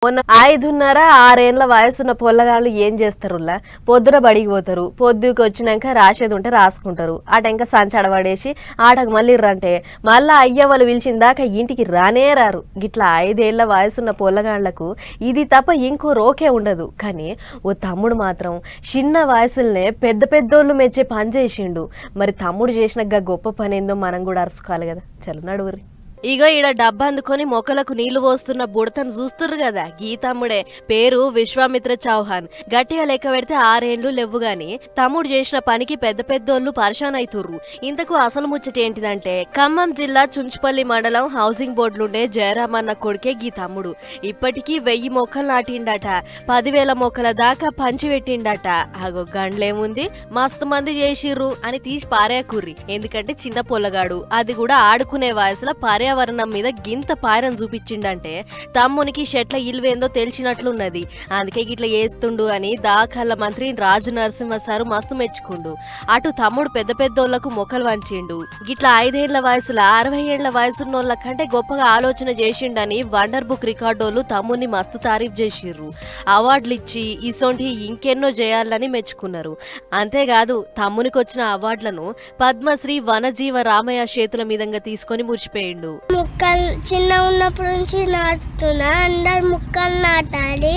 మొన్న 5.5-6 వయసున్న పొల్లగాళ్ళు ఏం చేస్తారులా? పొద్దున బడికి పోతారు, పొద్దుకి వచ్చినాక రాసేది ఉంటే రాసుకుంటారు, ఆటంక సంచడబడేసి ఆటకు మళ్ళీ రంటే మళ్ళా అయ్యవ్వలు పిలిచిందాక ఇంటికి రానే రారు. గిట్లా 5 ఏళ్ల వయసున్న పొల్లగాళ్లకు ఇది తప్ప ఇంకో రోకే ఉండదు. కానీ ఓ తమ్ముడు మాత్రం చిన్న వయసులనే పెద్ద పెద్దోళ్ళు మెచ్చే పని చేసిండు. మరి తమ్ముడు చేసిన గొప్ప పని ఏందో మనం కూడా అరుచుకోవాలి కదా. చలు నడువురి. ఇగో ఈడ డబ్బా అందుకొని మొక్కలకు నీళ్లు పోస్తున్న బుడతను చూస్తుర్రు కదా, గీ తమ్ముడే. పేరు విశ్వామిత్ర చౌహాన్. గట్టిగా లెక్క పెడితే 6 ఏళ్లు లేవు గాని తమ్ముడు చేసిన పనికి పెద్ద పెద్దోళ్ళు పరిశాన్ అయితుర్రు. ఇంతకు అసలు ముచ్చట ఏంటిదంటే, ఖమ్మం జిల్లా చుంచుపల్లి మండలం హౌసింగ్ బోర్డులుండే జయరామన్న కొడుకే గీ తమ్ముడు. ఇప్పటికీ 1000 మొక్కలు నాటిండట, 10,000 మొక్కల దాకా పంచి పెట్టిండట. ఆగో గండ్లేముంది, మస్తు మంది చేసిర్రు అని తీసి పారేకుర్రి. ఎందుకంటే చిన్న పొల్లగాడు, అది కూడా ఆడుకునే వయసులో పర్యావరణం మీద గింత పాయరం చూపించిండంటే తమ్మునికి చెట్ల ఇల్వేందో తెలిసినట్లున్నది. అందుకే గిట్లా చేస్తుండు అని దాఖల మంత్రి రాజు నరసింహ సారు మస్తు మెచ్చుకుండు. అటు తమ్ముడు పెద్ద పెద్దోళ్లకు మొక్కలు వంచిండు. గిట్లా 5 ఏళ్ల వయసులో 60 ఏళ్ల వయసున్నోళ్ళ కంటే గొప్పగా ఆలోచన చేసిండని వండర్ బుక్ రికార్డోళ్ళు తమ్ముని మస్తు తారీఫ్ చేసిర్రు. అవార్డులు ఇచ్చి ఇసొంటి ఇంకెన్నో చేయాలని మెచ్చుకున్నారు. అంతేకాదు తమ్మునికి వచ్చిన అవార్డులను పద్మశ్రీ వనజీవ రామయ్య చేతుల మీదంగా తీసుకొని మురిచిపోయిండు. ముక్కలు చిన్న ఉన్నప్పటి నుంచి నాటుతున్నా. అందరు ముక్కలు నాటాలి,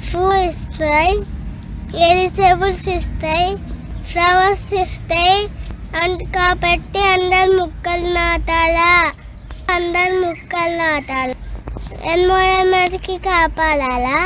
ఫ్రూట్ ఇస్తాయి, వెజిటేబుల్స్ ఇస్తాయి, ఫ్లవర్స్ ఇస్తాయి. కాబట్టి అందరు ముక్కలు నాటాలా, అందరు ముక్కలు నాటాలి, ఎన్విరాన్మెంట్కి కాపాడాలా.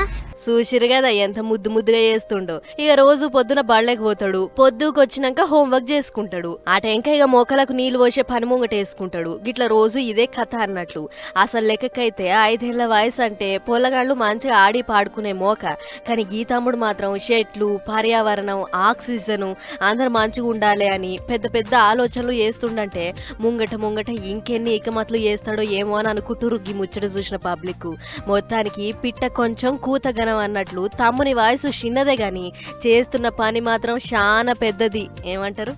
చూసిరు కదా ఎంత ముద్దు ముద్దుగా చేస్తుండో. ఇక రోజు పొద్దున బళ్ళకి పోతాడు, పొద్దుకు వచ్చినాక హోంవర్క్ చేసుకుంటాడు, ఆ టెంక ఇక మొక్కలకు నీళ్లు పోసే పని ముంగటేసుకుంటాడు. గిట్ల రోజు ఇదే కథ అన్నట్లు. అసలు లెక్కకైతే 5 ఏళ్ల వయసు అంటే పొల్లగాళ్ళు మంచిగా ఆడి పాడుకునే మోక. కానీ గీతమ్ముడు మాత్రం చెట్లు, పర్యావరణం, ఆక్సిజను అందరు మంచిగా ఉండాలి అని పెద్ద పెద్ద ఆలోచనలు చేస్తుండంటే ముంగట ఇంకెన్ని ఇకమతులు చేస్తాడో ఏమో అని అనుకుంటురు గీ ముచ్చట చూసిన పబ్లిక్. మొత్తానికి పిట్ట కొంచెం కూతగన అన్నట్లు తమ్ముని వయసు చిన్నదే గాని చేస్తున్న పని మాత్రం చాలా పెద్దది. ఏమంటారు?